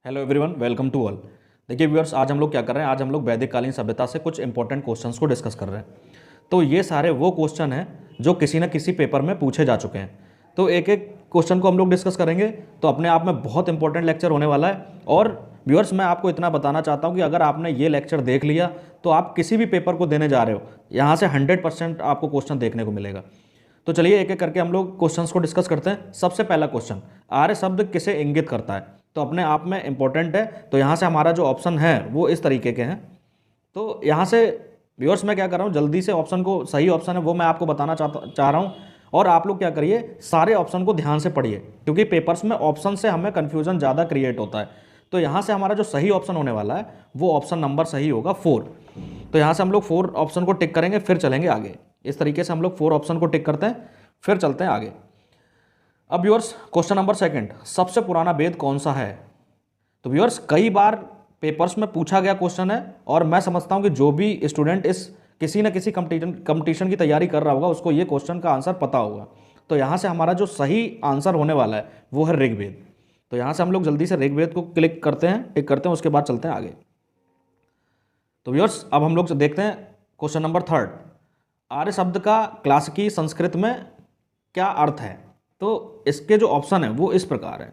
Hello everyone, welcome to all. देखिए viewers, आज हम लोग क्या कर रहे हैं, आज हम लोग वैदिक कालीन सभ्यता से कुछ इंपॉर्टेंट क्वेश्चंस को डिस्कस कर रहे हैं। तो ये सारे वो क्वेश्चन हैं जो किसी न किसी पेपर में पूछे जा चुके हैं। तो एक एक क्वेश्चन को हम लोग डिस्कस करेंगे, तो अपने आप में बहुत इंपॉर्टेंट लेक्चर होने वाला है। और व्यूअर्स, मैं आपको इतना बताना चाहता हूँ कि अगर आपने ये लेक्चर देख लिया तो आप किसी भी पेपर को देने जा रहे हो, यहाँ से 100% आपको क्वेश्चन देखने को मिलेगा। तो चलिए एक एक करके हम लोग क्वेश्चंस को डिस्कस करते हैं। सबसे पहला क्वेश्चन, आर्य शब्द किसे इंगित करता है? तो अपने आप में इंपॉर्टेंट है। तो यहाँ से हमारा जो ऑप्शन है वो इस तरीके के हैं। तो यहाँ से व्यूअर्स, मैं क्या कर रहा हूँ, जल्दी से ऑप्शन को, सही ऑप्शन है वो मैं आपको बताना चाह रहा हूँ। और आप लोग क्या करिए, सारे ऑप्शन को ध्यान से पढ़िए, क्योंकि पेपर्स में ऑप्शन से हमें कन्फ्यूजन ज़्यादा क्रिएट होता है। तो यहाँ से हमारा जो सही ऑप्शन होने वाला है वो ऑप्शन नंबर सही होगा 4। तो यहाँ से हम लोग 4 ऑप्शन को टिक करेंगे, फिर चलेंगे आगे। इस तरीके से हम लोग 4 ऑप्शन को टिक करते हैं, फिर चलते हैं आगे। अब व्यूअर्स, क्वेश्चन नंबर सेकंड, सबसे पुराना वेद कौन सा है? तो व्यूअर्स, कई बार पेपर्स में पूछा गया क्वेश्चन है, और मैं समझता हूं कि जो भी स्टूडेंट इस किसी न किसी कंपटीशन की तैयारी कर रहा होगा उसको ये क्वेश्चन का आंसर पता होगा। तो यहाँ से हमारा जो सही आंसर होने वाला है वो है ऋग्वेद। तो यहाँ से हम लोग जल्दी से ऋग्वेद को क्लिक करते हैं, टिक करते हैं, उसके बाद चलते हैं आगे। तो व्यूअर्स, अब हम लोग देखते हैं क्वेश्चन नंबर थर्ड, आर्य शब्द का क्लासिकी संस्कृत में क्या अर्थ है? तो इसके जो ऑप्शन है वो इस प्रकार है।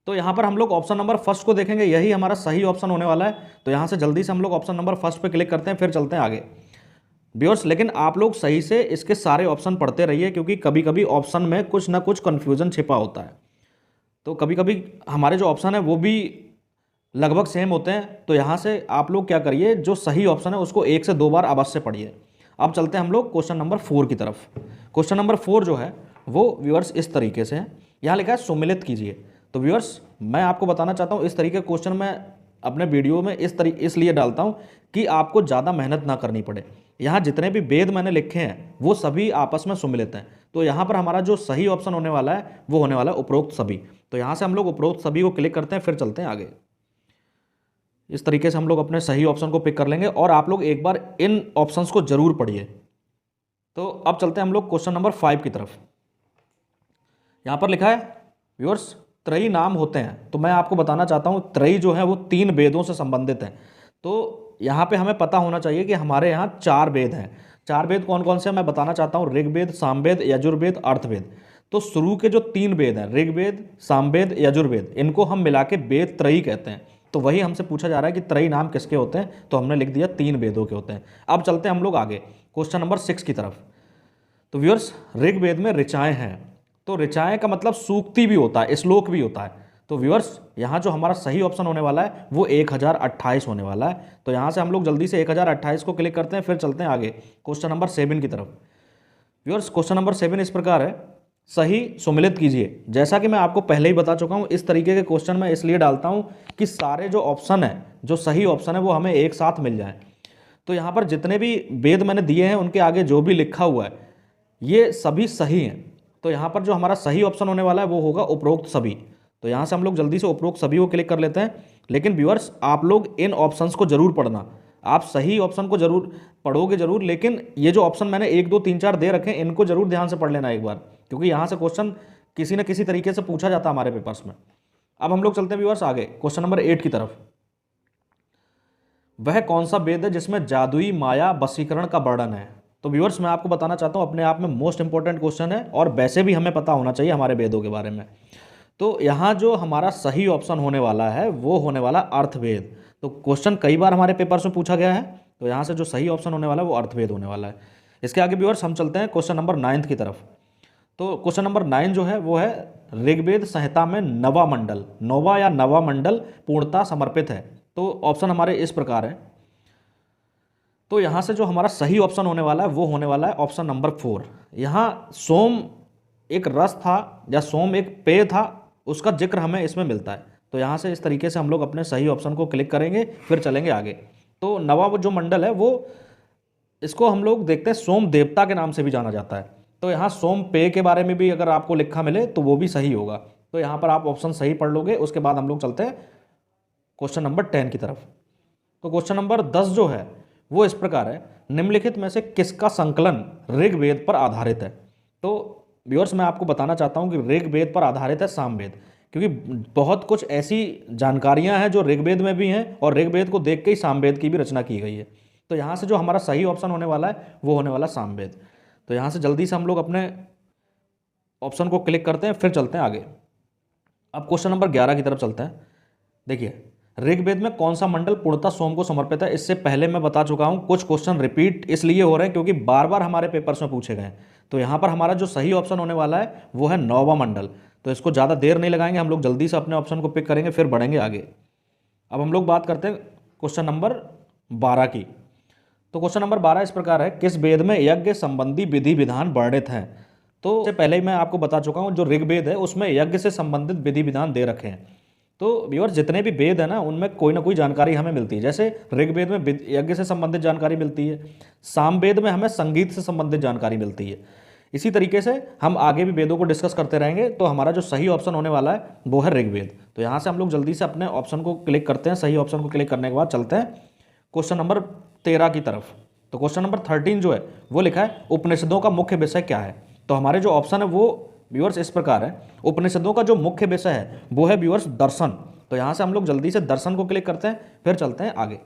तो यहाँ पर हम लोग ऑप्शन नंबर फर्स्ट को देखेंगे, यही हमारा सही ऑप्शन होने वाला है। तो यहाँ से जल्दी से हम लोग ऑप्शन नंबर फर्स्ट पे क्लिक करते हैं, फिर चलते हैं आगे व्यूअर्स। लेकिन आप लोग सही से इसके सारे ऑप्शन पढ़ते रहिए, क्योंकि कभी कभी ऑप्शन में कुछ ना कुछ कन्फ्यूजन छिपा होता है। तो कभी कभी हमारे जो ऑप्शन है वो भी लगभग सेम होते हैं। तो यहाँ से आप लोग क्या करिए, जो सही ऑप्शन है उसको 1 से 2 बार अवश्य पढ़िए। अब चलते हैं हम लोग क्वेश्चन नंबर 4 की तरफ। क्वेश्चन नंबर 4 जो है वो व्यूअर्स इस तरीके से है, यहाँ लिखा है सुमिलित कीजिए। तो व्यूअर्स, मैं आपको बताना चाहता हूँ, इस तरीके के क्वेश्चन मैं अपने वीडियो में इसलिए डालता हूँ कि आपको ज़्यादा मेहनत ना करनी पड़े। यहाँ जितने भी वेद मैंने लिखे हैं वो सभी आपस में सुमिलित हैं। तो यहाँ पर हमारा जो सही ऑप्शन होने वाला है वो होने वाला है उपरोक्त सभी। तो यहाँ से हम लोग उपरोक्त सभी को क्लिक करते हैं, फिर चलते हैं आगे। इस तरीके से हम लोग अपने सही ऑप्शन को पिक कर लेंगे, और आप लोग एक बार इन ऑप्शंस को जरूर पढ़िए। तो अब चलते हैं हम लोग क्वेश्चन नंबर 5 की तरफ। यहाँ पर लिखा है व्यूअर्स, त्रयी नाम होते हैं। तो मैं आपको बताना चाहता हूँ, त्रयी जो है वो 3 वेदों से संबंधित हैं। तो यहाँ पे हमें पता होना चाहिए कि हमारे यहाँ 4 वेद हैं। 4 वेद कौन कौन से हैं मैं बताना चाहता हूँ, ऋग्वेद, सामवेद, यजुर्वेद, अर्थवेद। तो शुरू के जो 3 वेद हैं, ऋग्वेद, सामवेद, यजुर्वेद, इनको हम मिला के वेद त्रयी कहते हैं। तो वही हमसे पूछा जा रहा है कि त्रयी नाम किसके होते हैं, तो हमने लिख दिया 3 वेदों के होते हैं। अब चलते हैं हम लोग आगे क्वेश्चन नंबर 6 की तरफ। तो व्यूअर्स, ऋग्वेद में ऋचाएँ हैं। तो ऋचाएँ का मतलब सूक्ति भी होता है, श्लोक भी होता है। तो व्यूअर्स, यहाँ जो हमारा सही ऑप्शन होने वाला है वो 1028 होने वाला है। तो यहाँ से हम लोग जल्दी से 1028 को क्लिक करते हैं, फिर चलते हैं आगे क्वेश्चन नंबर 7 की तरफ। व्यूअर्स, क्वेश्चन नंबर 7 इस प्रकार है, सही सुमिलित कीजिए। जैसा कि मैं आपको पहले ही बता चुका हूँ, इस तरीके के क्वेश्चन मैं इसलिए डालता हूँ कि सारे जो ऑप्शन है, जो सही ऑप्शन है वो हमें एक साथ मिल जाए। तो यहाँ पर जितने भी वेद मैंने दिए हैं उनके आगे जो भी लिखा हुआ है ये सभी सही हैं। तो यहाँ पर जो हमारा सही ऑप्शन होने वाला है वो होगा उपरोक्त सभी। तो यहाँ से हम लोग जल्दी से उपरोक्त सभी को क्लिक कर लेते हैं। लेकिन व्यूअर्स, आप लोग इन ऑप्शंस को जरूर पढ़ना। आप सही ऑप्शन को जरूर पढ़ोगे जरूर, लेकिन ये जो ऑप्शन मैंने 1 2 3 4 दे रखे हैं इनको जरूर ध्यान से पढ़ लेना एक बार, क्योंकि यहाँ से क्वेश्चन किसी न किसी तरीके से पूछा जाता है हमारे पेपर्स में। अब हम लोग चलते हैं व्यूअर्स आगे क्वेश्चन नंबर 8 की तरफ। वह कौन सा वेद है जिसमें जादुई माया वशीकरण का वर्णन है? तो व्यूअर्स, मैं आपको बताना चाहता हूँ, अपने आप में मोस्ट इंपॉर्टेंट क्वेश्चन है, और वैसे भी हमें पता होना चाहिए हमारे वेदों के बारे में। तो यहाँ जो हमारा सही ऑप्शन होने वाला है वो होने वाला अर्थवेद। तो क्वेश्चन कई बार हमारे पेपर्स में पूछा गया है। तो यहाँ से जो सही ऑप्शन होने वाला है वो अर्थवेद होने वाला है। इसके आगे व्यूअर्स हम चलते हैं क्वेश्चन नंबर 9 की तरफ। तो क्वेश्चन नंबर 9 जो है वो है, ऋग्वेद संहिता में नवा मंडल, नोवा या नवा मंडल पूर्णता समर्पित है। तो ऑप्शन हमारे इस प्रकार है। तो यहाँ से जो हमारा सही ऑप्शन होने वाला है वो होने वाला है ऑप्शन नंबर 4। यहाँ सोम एक रस था या सोम एक पेय था, उसका जिक्र हमें इसमें मिलता है। तो यहाँ से इस तरीके से हम लोग अपने सही ऑप्शन को क्लिक करेंगे, फिर चलेंगे आगे। तो नवा जो मंडल है वो, इसको हम लोग देखते हैं सोम देवता के नाम से भी जाना जाता है। तो यहाँ सोम पेय के बारे में भी अगर आपको लिखा मिले तो वो भी सही होगा। तो यहाँ पर आप ऑप्शन सही पढ़ लोगे। उसके बाद हम लोग चलते हैं क्वेश्चन नंबर 10 की तरफ। तो क्वेश्चन नंबर 10 जो है वो इस प्रकार है, निम्नलिखित में से किसका संकलन ऋग्वेद पर आधारित है? तो व्यूअर्स, मैं आपको बताना चाहता हूं कि ऋग्वेद पर आधारित है सामवेद। क्योंकि बहुत कुछ ऐसी जानकारियां हैं जो ऋग्वेद में भी हैं और ऋग्वेद को देख के ही सामवेद की भी रचना की गई है। तो यहाँ से जो हमारा सही ऑप्शन होने वाला है वो होने वाला सामवेद। तो यहाँ से जल्दी से हम लोग अपने ऑप्शन को क्लिक करते हैं, फिर चलते हैं आगे। अब क्वेश्चन नंबर 11 की तरफ चलते हैं। देखिए, ऋग्वेद में कौन सा मंडल पूर्णतः सोम को समर्पित है? इससे पहले मैं बता चुका हूं, कुछ क्वेश्चन रिपीट इसलिए हो रहे हैं क्योंकि बार बार हमारे पेपर्स में पूछे गए हैं। तो यहां पर हमारा जो सही ऑप्शन होने वाला है वो है 9वां मंडल। तो इसको ज़्यादा देर नहीं लगाएंगे, हम लोग जल्दी से अपने ऑप्शन को पिक करेंगे, फिर बढ़ेंगे आगे। अब हम लोग बात करते हैं क्वेश्चन नंबर 12 की। तो क्वेश्चन नंबर 12 इस प्रकार है, किस वेद में यज्ञ संबंधी विधि विधान वर्णित हैं? तो इससे पहले ही मैं आपको बता चुका हूँ, जो ऋग्वेद है उसमें यज्ञ से संबंधित विधि विधान दे रखे हैं। तो व्यूअर, जितने भी वेद है ना उनमें कोई ना कोई जानकारी हमें मिलती है। जैसे ऋग्वेद में यज्ञ से संबंधित जानकारी मिलती है, सामवेद में हमें संगीत से संबंधित जानकारी मिलती है। इसी तरीके से हम आगे भी वेदों को डिस्कस करते रहेंगे। तो हमारा जो सही ऑप्शन होने वाला है वो है ऋग्वेद। तो यहाँ से हम लोग जल्दी से अपने ऑप्शन को क्लिक करते हैं। सही ऑप्शन को क्लिक करने के बाद चलते हैं क्वेश्चन नंबर 13 की तरफ। तो क्वेश्चन नंबर 13 जो है वो लिखा है, उपनिषदों का मुख्य विषय क्या है? तो हमारे जो ऑप्शन है वो व्यूअर्स इस प्रकार है, उपनिषदों का जो मुख्य विषय है वो है व्यूअर्स दर्शन। तो यहाँ से हम लोग जल्दी से दर्शन को क्लिक करते हैं, फिर चलते हैं आगे।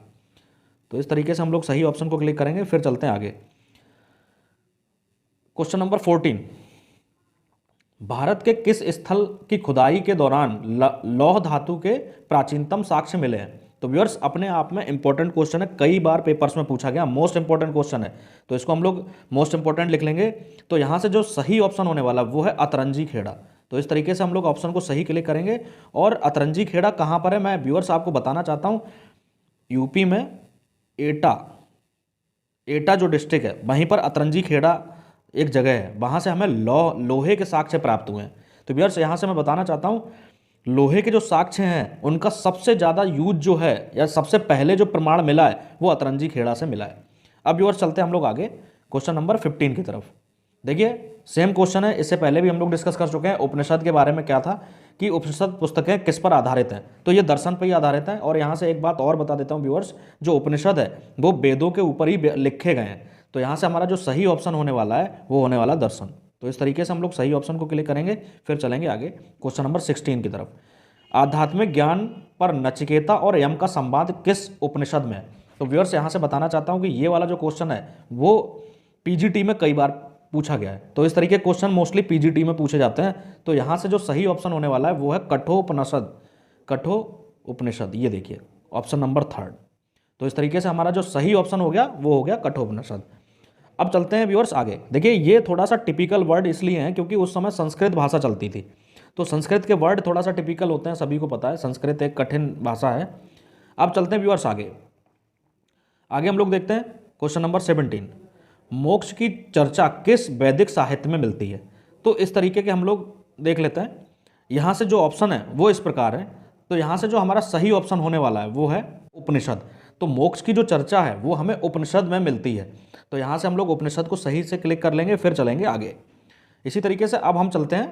तो इस तरीके से हम लोग सही ऑप्शन को क्लिक करेंगे, फिर चलते हैं आगे। क्वेश्चन नंबर 14, भारत के किस स्थल की खुदाई के दौरान लौह धातु के प्राचीनतम साक्ष्य मिले हैं? तो व्यूअर्स, अपने आप में इंपॉर्टेंट क्वेश्चन है, कई बार पेपर्स में पूछा गया, मोस्ट इंपॉर्टेंट क्वेश्चन है। तो इसको हम लोग मोस्ट इंपॉर्टेंट लिख लेंगे। तो यहाँ से जो सही ऑप्शन होने वाला वो है अतरंजी खेड़ा। तो इस तरीके से हम लोग ऑप्शन को सही क्लिक करेंगे। और अतरंजी खेड़ा कहाँ पर है, मैं व्यूअर्स आपको बताना चाहता हूँ, यूपी में एटा जो डिस्ट्रिक्ट है वहीं पर अतरंजी खेड़ा एक जगह है, वहाँ से हमें लोहे के साक्ष्य प्राप्त हुए हैं। तो व्यूअर्स, यहाँ से मैं बताना चाहता हूँ, लोहे के जो साक्ष्य हैं उनका सबसे ज़्यादा यूज जो है या सबसे पहले जो प्रमाण मिला है वो अतरंजी खेड़ा से मिला है। अब व्यूअर्स चलते हैं हम लोग आगे क्वेश्चन नंबर 15 की तरफ। देखिए, सेम क्वेश्चन है, इससे पहले भी हम लोग डिस्कस कर चुके हैं। उपनिषद के बारे में क्या था कि उपनिषद पुस्तकें किस पर आधारित हैं? तो ये दर्शन पर ही आधारित हैं। और यहाँ से एक बात और बता देता हूँ व्यूअर्स, जो उपनिषद है वो वेदों के ऊपर ही लिखे गए हैं। तो यहाँ से हमारा जो सही ऑप्शन होने वाला है वो होने वाला दर्शन। तो इस तरीके से हम लोग सही ऑप्शन को क्लिक करेंगे, फिर चलेंगे आगे क्वेश्चन नंबर 16 की तरफ। आध्यात्मिक ज्ञान पर नचिकेता और यम का संवाद किस उपनिषद में है? तो व्यूअर्स, यहाँ से बताना चाहता हूँ कि ये वाला जो क्वेश्चन है वो पीजीटी में कई बार पूछा गया है। तो इस तरीके के क्वेश्चन मोस्टली पीजीटी में पूछे जाते हैं। तो यहाँ से जो सही ऑप्शन होने वाला है वो है कठोपनिषद। ये देखिए ऑप्शन नंबर 3। तो इस तरीके से हमारा जो सही ऑप्शन हो गया वो हो गया कठोपनिषद। अब चलते हैं व्यूअर्स आगे। देखिए, ये थोड़ा सा टिपिकल वर्ड इसलिए है क्योंकि उस समय संस्कृत भाषा चलती थी। तो संस्कृत के वर्ड थोड़ा सा टिपिकल होते हैं, सभी को पता है, संस्कृत एक कठिन भाषा है। अब चलते हैं व्यूअर्स आगे हम लोग देखते हैं क्वेश्चन नंबर 17, मोक्ष की चर्चा किस वैदिक साहित्य में मिलती है? तो इस तरीके के हम लोग देख लेते हैं। यहाँ से जो ऑप्शन है वो इस प्रकार है। तो यहाँ से जो हमारा सही ऑप्शन होने वाला है वो है उपनिषद। तो मोक्ष की जो चर्चा है वो हमें उपनिषद में मिलती है। तो यहाँ से हम लोग उपनिषद को सही से क्लिक कर लेंगे, फिर चलेंगे आगे। इसी तरीके से अब हम चलते हैं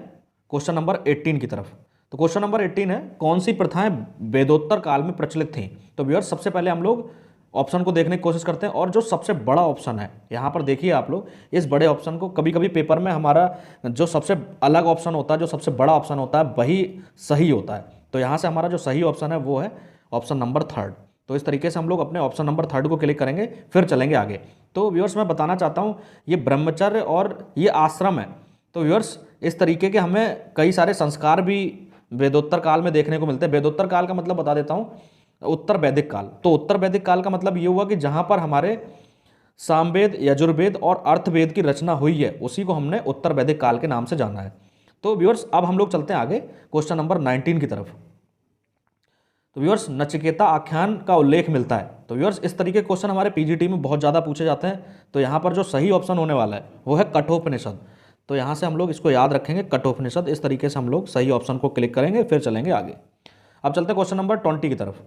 क्वेश्चन नंबर 18 की तरफ। तो क्वेश्चन नंबर 18 है, कौन सी प्रथाएं वेदोत्तर काल में प्रचलित थीं? तो व्यूअर्स, सबसे पहले हम लोग ऑप्शन को देखने की कोशिश करते हैं। और जो सबसे बड़ा ऑप्शन है, यहाँ पर देखिए आप लोग, इस बड़े ऑप्शन को कभी कभी पेपर में हमारा जो सबसे अलग ऑप्शन होता है, जो सबसे बड़ा ऑप्शन होता है वही सही होता है। तो यहाँ से हमारा जो सही ऑप्शन है वो है ऑप्शन नंबर 3। तो इस तरीके से हम लोग अपने ऑप्शन नंबर 3 को क्लिक करेंगे, फिर चलेंगे आगे। तो व्यूअर्स, मैं बताना चाहता हूँ, ये ब्रह्मचर्य और ये आश्रम है। तो व्यूअर्स, इस तरीके के हमें कई सारे संस्कार भी वेदोत्तर काल में देखने को मिलते हैं। वेदोत्तर काल का मतलब बता देता हूँ, उत्तर वैदिक काल। तो उत्तर वैदिक काल का मतलब ये हुआ कि जहाँ पर हमारे सामवेद, यजुर्वेद और अर्थवेद की रचना हुई है, उसी को हमने उत्तर वैदिक काल के नाम से जाना है। तो व्यूअर्स, अब हम लोग चलते हैं आगे क्वेश्चन नंबर 19 की तरफ। तो व्यूअर्स, नचिकेता आख्यान का उल्लेख मिलता है। तो व्यूअर्स, इस तरीके के क्वेश्चन हमारे पीजीटी में बहुत ज़्यादा पूछे जाते हैं। तो यहाँ पर जो सही ऑप्शन होने वाला है वो है कठोपनिषद। तो यहाँ से हम लोग इसको याद रखेंगे, कठोपनिषद। इस तरीके से हम लोग सही ऑप्शन को क्लिक करेंगे, फिर चलेंगे आगे। अब चलते हैं क्वेश्चन नंबर 20 की तरफ।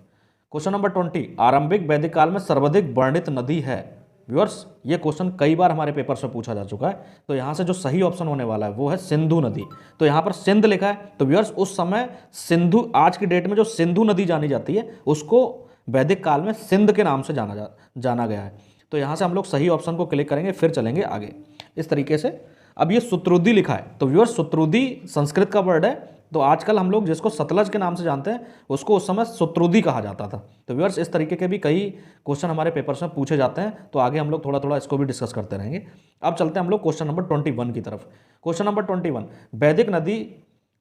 क्वेश्चन नंबर 20, आरंभिक वैदिक काल में सर्वाधिक वर्णित नदी है? व्यूअर्स, ये क्वेश्चन कई बार हमारे पेपर से पूछा जा चुका है। तो यहाँ से जो सही ऑप्शन होने वाला है वो है सिंधु नदी। तो यहाँ पर सिंध लिखा है। तो व्यूअर्स, उस समय सिंधु, आज की डेट में जो सिंधु नदी जानी जाती है उसको वैदिक काल में सिंध के नाम से जाना गया है। तो यहाँ से हम लोग सही ऑप्शन को क्लिक करेंगे, फिर चलेंगे आगे इस तरीके से। अब ये सुत्रुदी लिखा है। तो व्यूअर्स, सुत्रुदी संस्कृत का वर्ड है। तो आजकल हम लोग जिसको सतलज के नाम से जानते हैं उसको उस समय शत्रुदी कहा जाता था। तो व्यूअर्स इस तरीके के भी कई क्वेश्चन हमारे पेपर्स में पूछे जाते हैं, तो आगे हम लोग थोड़ा थोड़ा इसको भी डिस्कस करते रहेंगे। अब चलते हैं हम लोग क्वेश्चन नंबर 21 की तरफ। क्वेश्चन नंबर 21, वैदिक नदी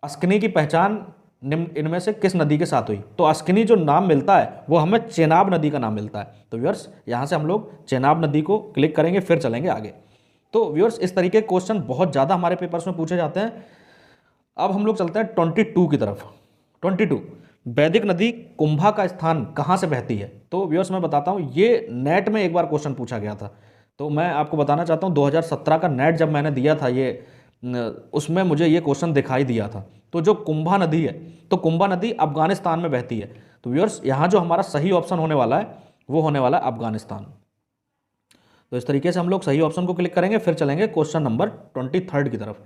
अस्किनी की पहचान इनमें से किस नदी के साथ हुई? तो अस्किनी जो नाम मिलता है वो हमें चेनाब नदी का नाम मिलता है। तो व्यूअर्स यहाँ से हम लोग चेनाब नदी को क्लिक करेंगे, फिर चलेंगे आगे। तो व्यूअर्स इस तरीके के क्वेश्चन बहुत ज़्यादा हमारे पेपर्स में पूछे जाते हैं। अब हम लोग चलते हैं 22 की तरफ। 22, वैदिक नदी कुंभा का स्थान कहाँ से बहती है? तो व्यूअर्स मैं बताता हूँ, ये नेट में एक बार क्वेश्चन पूछा गया था। तो मैं आपको बताना चाहता हूँ 2017 का नेट जब मैंने दिया था उसमें मुझे ये क्वेश्चन दिखाई दिया था। तो जो कुंभा नदी है, तो कुंभा नदी अफगानिस्तान में बहती है। तो व्यूअर्स यहाँ जो हमारा सही ऑप्शन होने वाला है वो होने वाला है अफगानिस्तान। तो इस तरीके से हम लोग सही ऑप्शन को क्लिक करेंगे, फिर चलेंगे क्वेश्चन नंबर 23 की तरफ।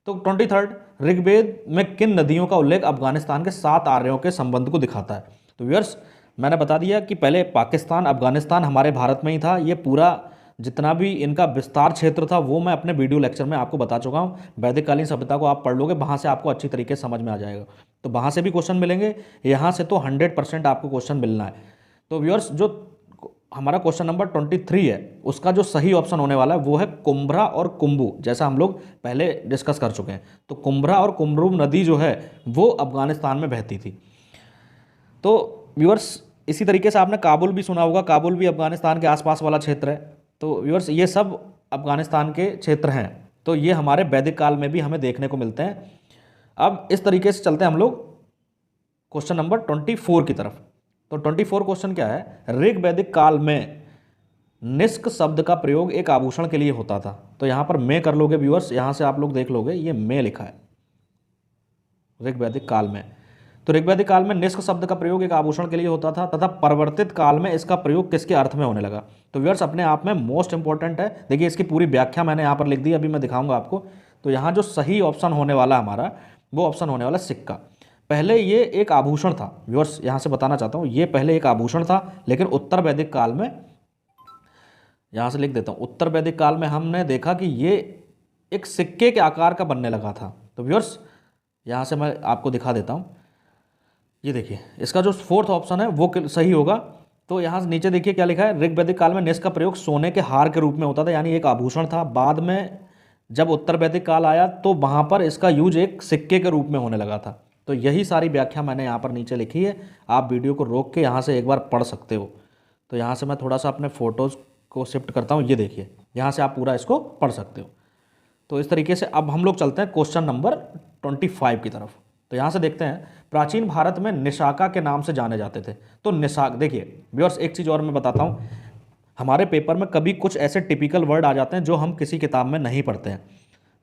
तो 23, ऋग्वेद में किन नदियों का उल्लेख अफगानिस्तान के 7 आर्यों के संबंध को दिखाता है? तो व्यूअर्स मैंने बता दिया कि पहले पाकिस्तान, अफगानिस्तान हमारे भारत में ही था। ये पूरा जितना भी इनका विस्तार क्षेत्र था वो मैं अपने वीडियो लेक्चर में आपको बता चुका हूँ। वैदिक कालीन सभ्यता को आप पढ़ लोगे, वहाँ से आपको अच्छी तरीके से समझ में आ जाएगा। तो वहाँ से भी क्वेश्चन मिलेंगे, यहाँ से तो 100% आपको क्वेश्चन मिलना है। तो व्यूअर्स जो हमारा क्वेश्चन नंबर 23 है उसका जो सही ऑप्शन होने वाला है वो है कुंभ्रा और कुंभू, जैसा हम लोग पहले डिस्कस कर चुके हैं। तो कुंभ्रा और कुमरू नदी जो है वो अफगानिस्तान में बहती थी। तो व्यूअर्स इसी तरीके से आपने काबुल भी सुना होगा, काबुल भी अफगानिस्तान के आसपास वाला क्षेत्र है। तो व्यूअर्स ये सब अफगानिस्तान के क्षेत्र हैं। तो ये हमारे वैदिक काल में भी हमें देखने को मिलते हैं। अब इस तरीके से चलते हैं हम लोग क्वेश्चन नंबर 24 की तरफ। तो 24 क्वेश्चन क्या है? ऋग वैदिक काल में निष्क शब्द का प्रयोग एक आभूषण के लिए होता था। तो यहाँ पर मैं कर लोगे व्यूअर्स, यहाँ से आप लोग देख लोगे ये मैं लिखा है ऋग वैदिक काल में। तो ऋग वैदिक काल में निष्क शब्द का प्रयोग एक आभूषण के लिए होता था तथा परिवर्तित काल में इसका प्रयोग किसके अर्थ में होने लगा? तो व्यूअर्स अपने आप में मोस्ट इंपॉर्टेंट है। देखिए इसकी पूरी व्याख्या मैंने यहाँ पर लिख दी, अभी मैं दिखाऊंगा आपको। तो यहाँ जो सही ऑप्शन होने वाला हमारा वो ऑप्शन होने वाला सिक्का। पहले ये एक आभूषण था व्यूअर्स, यहाँ से बताना चाहता हूँ, ये पहले एक आभूषण था, लेकिन उत्तर वैदिक काल में, यहाँ से लिख देता हूँ, उत्तर वैदिक काल में हमने देखा कि ये एक सिक्के के आकार का बनने लगा था। तो व्यूअर्स यहाँ से मैं आपको दिखा देता हूँ, ये देखिए इसका जो 4th ऑप्शन है वो सही होगा। तो यहाँ से नीचे देखिए क्या लिखा है, ऋग वैदिक काल में निष्क का प्रयोग सोने के हार के रूप में होता था, यानी एक आभूषण था। बाद में जब उत्तर वैदिक काल आया तो वहाँ पर इसका यूज एक सिक्के के रूप में होने लगा था। तो यही सारी व्याख्या मैंने यहाँ पर नीचे लिखी है, आप वीडियो को रोक के यहाँ से एक बार पढ़ सकते हो। तो यहाँ से मैं थोड़ा सा अपने फ़ोटोज़ को शिफ्ट करता हूँ, ये देखिए यहाँ से आप पूरा इसको पढ़ सकते हो। तो इस तरीके से अब हम लोग चलते हैं क्वेश्चन नंबर 25 की तरफ। तो यहाँ से देखते हैं, प्राचीन भारत में निशाका के नाम से जाने जाते थे। तो निशाक, देखिए व्यूअर्स एक चीज़ और मैं बताता हूँ, हमारे पेपर में कभी कुछ ऐसे टिपिकल वर्ड आ जाते हैं जो हम किसी किताब में नहीं पढ़ते हैं।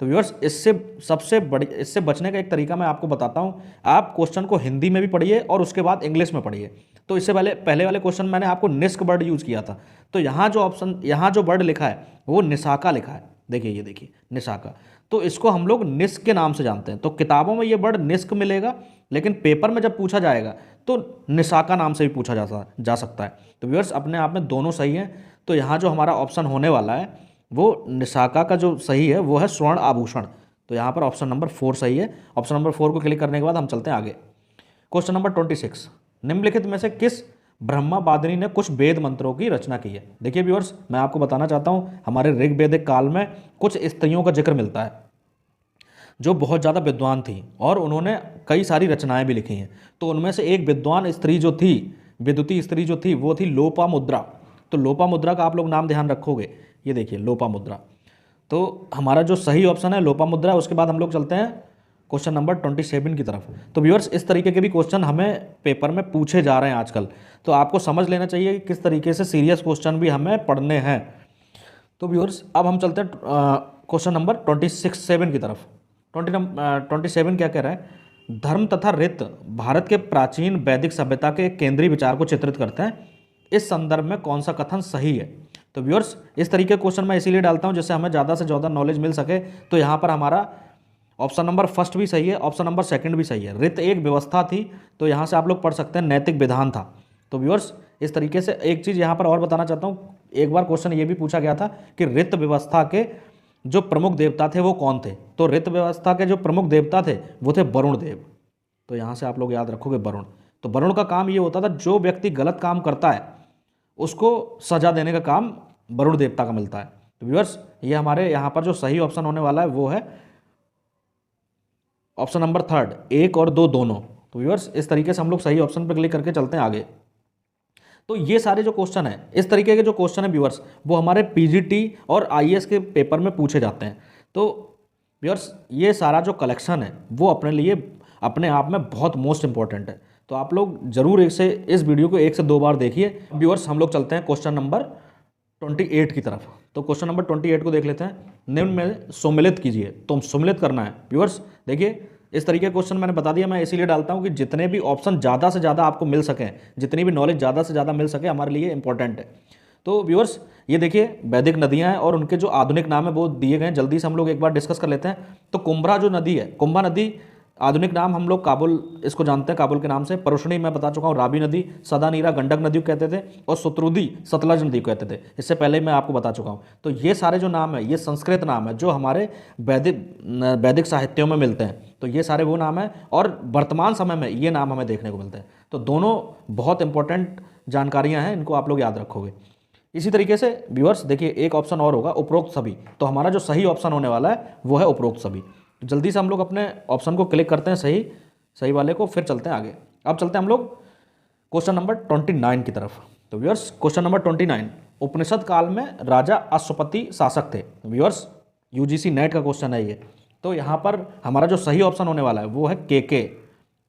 तो व्यूअर्स इससे बचने का एक तरीका मैं आपको बताता हूँ। आप क्वेश्चन को हिंदी में भी पढ़िए और उसके बाद इंग्लिश में पढ़िए। तो इससे पहले वाले क्वेश्चन मैंने आपको निष्क वर्ड यूज़ किया था। तो यहाँ जो वर्ड लिखा है वो निशाका लिखा है, देखिए ये देखिए निशाका। तो इसको हम लोग निष्क के नाम से जानते हैं। तो किताबों में ये वर्ड निष्क मिलेगा, लेकिन पेपर में जब पूछा जाएगा तो निशाका नाम से भी पूछा जा सकता है। तो व्यूअर्स अपने आप में दोनों सही हैं। तो यहाँ जो हमारा ऑप्शन होने वाला है वो निशाका का जो सही है वो है स्वर्ण आभूषण। तो यहाँ पर ऑप्शन नंबर 4 सही है। ऑप्शन नंबर 4 को क्लिक करने के बाद हम चलते हैं आगे। क्वेश्चन नंबर 26, निम्नलिखित में से किस ब्रह्मावादिनी ने कुछ वेद मंत्रों की रचना की है? देखिए व्यूअर्स मैं आपको बताना चाहता हूँ, हमारे ऋग वैदिक काल में कुछ स्त्रियों का जिक्र मिलता है जो बहुत ज़्यादा विद्वान थी और उन्होंने कई सारी रचनाएं भी लिखी हैं। तो उनमें से एक विद्वान स्त्री जो थी, विद्युती स्त्री जो थी, वो थी लोपामुद्रा। तो लोपामुद्रा का आप लोग नाम ध्यान रखोगे, ये देखिए लोपामुद्रा। तो हमारा जो सही ऑप्शन है लोपामुद्रा। उसके बाद हम लोग चलते हैं क्वेश्चन नंबर 27 की तरफ। तो व्यूअर्स इस तरीके के भी क्वेश्चन हमें पेपर में पूछे जा रहे हैं आजकल। तो आपको समझ लेना चाहिए कि किस तरीके से सीरियस क्वेश्चन भी हमें पढ़ने हैं। तो व्यूअर्स अब हम चलते हैं क्वेश्चन नंबर 27 की तरफ। 27 क्या कह रहा है, धर्म तथा रीत भारत के प्राचीन वैदिक सभ्यता के केंद्रीय विचार को चित्रित करते हैं। इस संदर्भ में कौन सा कथन सही है? तो व्यूअर्स इस तरीके के क्वेश्चन मैं इसीलिए डालता हूं जिससे हमें ज़्यादा से ज़्यादा नॉलेज मिल सके। तो यहाँ पर हमारा ऑप्शन नंबर 1 भी सही है, ऑप्शन नंबर 2 भी सही है। रीत एक व्यवस्था थी, तो यहाँ से आप लोग पढ़ सकते हैं नैतिक विधान था। तो व्यूअर्स इस तरीके से एक चीज़ यहाँ पर और बताना चाहता हूँ, एक बार क्वेश्चन ये भी पूछा गया था कि रीत व्यवस्था के जो प्रमुख देवता थे वो कौन थे? तो रीत व्यवस्था के जो प्रमुख देवता थे वो थे वरुण देव। तो यहाँ से आप लोग याद रखोगे वरुण। तो वरुण का काम ये होता था, जो व्यक्ति गलत काम करता है उसको सजा देने का काम वरुण देवता का मिलता है। तो व्यूअर्स ये हमारे यहाँ पर जो सही ऑप्शन होने वाला है वो है ऑप्शन नंबर 3, 1 और 2 दोनों। तो व्यूअर्स इस तरीके से हम लोग सही ऑप्शन पर क्लिक करके चलते हैं आगे। तो ये सारे जो क्वेश्चन है, इस तरीके के जो क्वेश्चन है व्यूअर्स, वो हमारे पीजीटी और आईएएस के पेपर में पूछे जाते हैं। तो व्यूअर्स ये सारा जो कलेक्शन है वो अपने लिए अपने आप में बहुत मोस्ट इंपॉर्टेंट है। तो आप लोग जरूर इस वीडियो को 1 से 2 बार देखिए। व्यूअर्स हम लोग चलते हैं क्वेश्चन नंबर 28 की तरफ। तो क्वेश्चन नंबर 28 को देख लेते हैं। निम्न में सम्मिलित कीजिए, तो सम्मिलित करना है। व्यूअर्स देखिए इस तरीके का क्वेश्चन मैंने बता दिया, मैं इसीलिए डालता हूं कि जितने भी ऑप्शन ज़्यादा से ज़्यादा आपको मिल सकें, जितनी भी नॉलेज ज़्यादा से ज़्यादा मिल सके, हमारे लिए इंपॉर्टेंट है। तो व्यूअर्स ये देखिए वैदिक नदियां हैं और उनके जो आधुनिक नाम है वो दिए गए हैं। जल्दी से हम लोग एक बार डिस्कस कर लेते हैं। तो कुंभरा जो नदी है, कुंभा नदी आधुनिक नाम हम लोग काबुल इसको जानते हैं, काबुल के नाम से। परुष्णी मैं बता चुका हूँ, रावी नदी, सदानीरा गंडक नदी को कहते थे, और सुतरुदी सतलज नदी को कहते थे। इससे पहले मैं आपको बता चुका हूँ। तो ये सारे जो नाम है ये संस्कृत नाम है जो हमारे वैदिक साहित्यों में मिलते हैं। तो ये सारे वो नाम है और वर्तमान समय में ये नाम हमें देखने को मिलते हैं। तो दोनों बहुत इंपॉर्टेंट जानकारियाँ हैं, इनको आप लोग याद रखोगे। इसी तरीके से व्यूअर्स देखिए एक ऑप्शन और होगा, उपरोक्त सभी। तो हमारा जो सही ऑप्शन होने वाला है वो है उपरोक्त सभी। जल्दी से हम लोग अपने ऑप्शन को क्लिक करते हैं, सही वाले को, फिर चलते हैं आगे। अब चलते हैं हम लोग क्वेश्चन नंबर 29 की तरफ। तो व्यूअर्स क्वेश्चन नंबर 29, उपनिषद काल में राजा अश्वपति शासक थे। व्यूअर्स यूजीसी नेट का क्वेश्चन है ये। तो यहाँ पर हमारा जो सही ऑप्शन होने वाला है वो है के।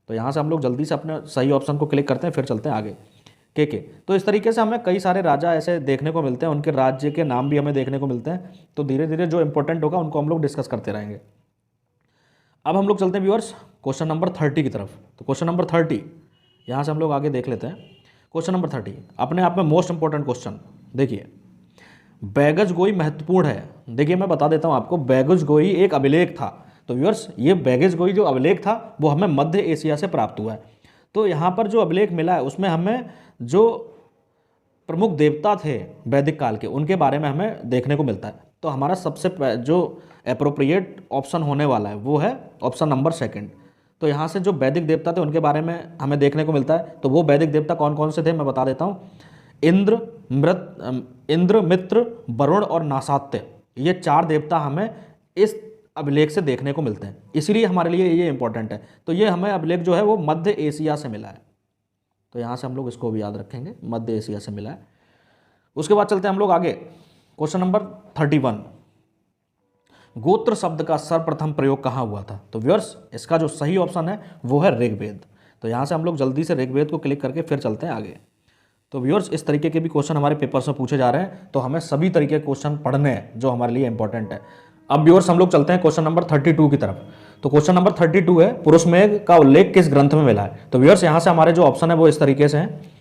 तो यहाँ से हम लोग जल्दी से अपने सही ऑप्शन को क्लिक करते हैं, फिर चलते हैं आगे। के। तो इस तरीके से हमें कई सारे राजा ऐसे देखने को मिलते हैं, उनके राज्य के नाम भी हमें देखने को मिलते हैं। तो धीरे धीरे जो इंपॉर्टेंट होगा उनको हम लोग डिस्कस करते रहेंगे। अब हम लोग चलते हैं व्यूअर्स क्वेश्चन नंबर 30 की तरफ। तो क्वेश्चन नंबर 30 यहाँ से हम लोग आगे देख लेते हैं। क्वेश्चन नंबर 30 अपने आप में मोस्ट इंपॉर्टेंट क्वेश्चन। देखिए बैगज गोई महत्वपूर्ण है। देखिए मैं बता देता हूँ आपको, बैगज गोई एक अभिलेख था। तो व्यूअर्स ये बैगज गोई जो अभिलेख था वो हमें मध्य एशिया से प्राप्त हुआ है। तो यहाँ पर जो अभिलेख मिला है उसमें हमें जो प्रमुख देवता थे वैदिक काल के उनके बारे में हमें देखने को मिलता है। तो हमारा सबसे जो एप्रोप्रिएट ऑप्शन होने वाला है वो है ऑप्शन नंबर 2। तो यहाँ से जो वैदिक देवता थे उनके बारे में हमें देखने को मिलता है। तो वो वैदिक देवता कौन कौन से थे मैं बता देता हूँ। इंद्र, मित्र, वरुण और नासात्य, ये 4 देवता हमें इस अभिलेख से देखने को मिलते हैं, इसीलिए हमारे लिए ये इंपॉर्टेंट है। तो ये हमें अभिलेख जो है वो मध्य एशिया से मिला है। तो यहाँ से हम लोग इसको भी याद रखेंगे, मध्य एशिया से मिला है। उसके बाद चलते हैं हम लोग आगे। क्वेश्चन नंबर 31, गोत्र शब्द का सर्वप्रथम प्रयोग कहाँ हुआ था। तो व्यूअर्स इसका जो सही ऑप्शन है वो है ऋग्वेद। तो यहाँ से हम लोग जल्दी से ऋग्वेद को क्लिक करके फिर चलते हैं आगे। तो व्यूअर्स इस तरीके के भी क्वेश्चन हमारे पेपर्स में पूछे जा रहे हैं, तो हमें सभी तरीके के क्वेश्चन पढ़ने हैं जो हमारे लिए इंपॉर्टेंट है। अब व्यूअर्स हम लोग चलते हैं क्वेश्चन नंबर 32 की तरफ। तो क्वेश्चन नंबर 32 है, पुरुषमेघ का उल्लेख किस ग्रंथ में मिला है। तो व्यूअर्स यहाँ से हमारे जो ऑप्शन है वो इस तरीके से हैं।